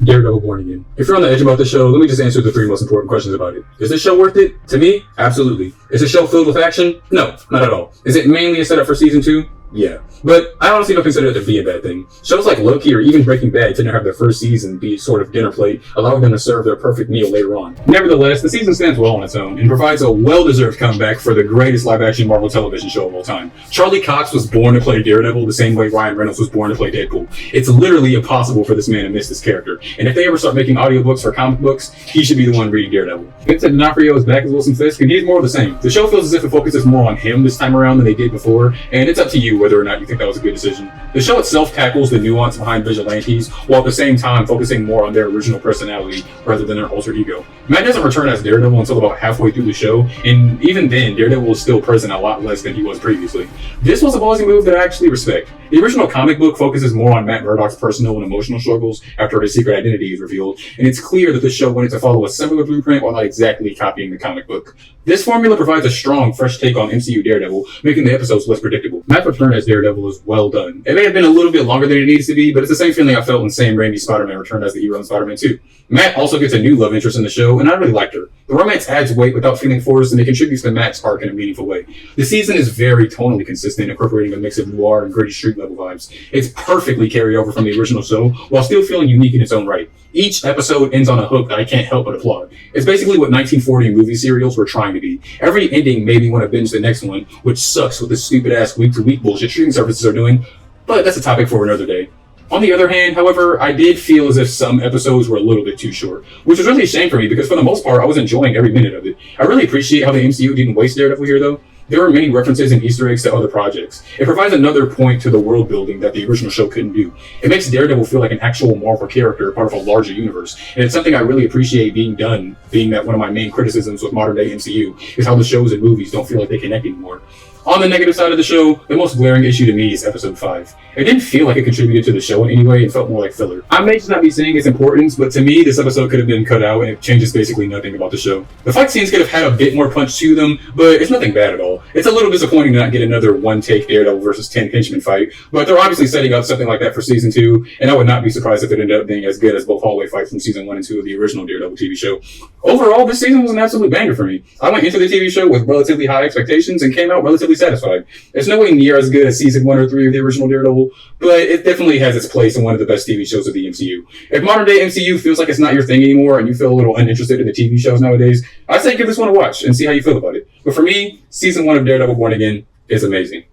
Daredevil Born Again. If you're on the edge about the show, let me just answer the three most important questions about it. Is this show worth it? To me, absolutely. Is the show filled with action? No, not at all. Is it mainly a setup for season 2? Yeah. But I honestly don't consider it to be a bad thing. Shows like Loki or even Breaking Bad tend to have their first season be sort of dinner plate, allowing them to serve their perfect meal later on. Nevertheless, the season stands well on its own and provides a well-deserved comeback for the greatest live-action Marvel television show of all time. Charlie Cox was born to play Daredevil the same way Ryan Reynolds was born to play Deadpool. It's literally impossible for this man to miss this character, and if they ever start making audiobooks for comic books, he should be the one reading Daredevil. Vincent D'Onofrio is back as Wilson Fisk, and he's more of the same. The show feels as if it focuses more on him this time around than they did before, and it's up to you whether or not you think that was a good decision. The show itself tackles the nuance behind vigilantes, while at the same time focusing more on their original personality rather than their alter ego. Matt doesn't return as Daredevil until about halfway through the show, and even then, Daredevil is still present a lot less than he was previously. This was a ballsy move that I actually respect. The original comic book focuses more on Matt Murdock's personal and emotional struggles after his secret identity is revealed, and it's clear that the show wanted to follow a similar blueprint while not exactly copying the comic book. This formula provides a strong, fresh take on MCU Daredevil, making the episodes less predictable. Matt's return as Daredevil is well done. It may have been a little bit longer than it needs to be, but it's the same feeling I felt when Sam Raimi's Spider-Man returned as the hero in Spider-Man 2. Matt also gets a new love interest in the show, and I really liked her. The romance adds weight without feeling forced, and it contributes to Matt's arc in a meaningful way. The season is very tonally consistent, incorporating a mix of noir and gritty street-level vibes. It's perfectly carried over from the original show, while still feeling unique in its own right. Each episode ends on a hook that I can't help but applaud. It's basically what 1940 movie serials were trying to be. Every ending made me want to binge the next one, which sucks with the stupid-ass week-to-week bullshit streaming services are doing, but that's a topic for another day. On the other hand, however, I did feel as if some episodes were a little bit too short, which was really a shame for me because for the most part, I was enjoying every minute of it. I really appreciate how the MCU didn't waste Daredevil here, though. There are many references and Easter eggs to other projects. It provides another point to the world building that the original show couldn't do. It makes Daredevil feel like an actual Marvel character, part of a larger universe. And it's something I really appreciate being done, being that one of my main criticisms with modern day MCU is how the shows and movies don't feel like they connect anymore. On the negative side of the show, the most glaring issue to me is episode 5. It didn't feel like it contributed to the show in any way, it felt more like filler. I may just not be seeing its importance, but to me, this episode could have been cut out and it changes basically nothing about the show. The fight scenes could have had a bit more punch to them, but it's nothing bad at all. It's a little disappointing to not get another one-take Daredevil versus 10 henchmen fight, but they're obviously setting up something like that for season 2, and I would not be surprised if it ended up being as good as both hallway fights from season 1 and 2 of the original Daredevil TV show. Overall, this season was an absolute banger for me. I went into the TV show with relatively high expectations and came out relatively satisfied. It's no way near as good as season 1 or 3 of the original Daredevil, but it definitely has its place in one of the best TV shows of the MCU. If modern day MCU feels like it's not your thing anymore and you feel a little uninterested in the TV shows nowadays, I'd say give this one a watch and see how you feel about it. But for me, season 1 of Daredevil Born Again is amazing.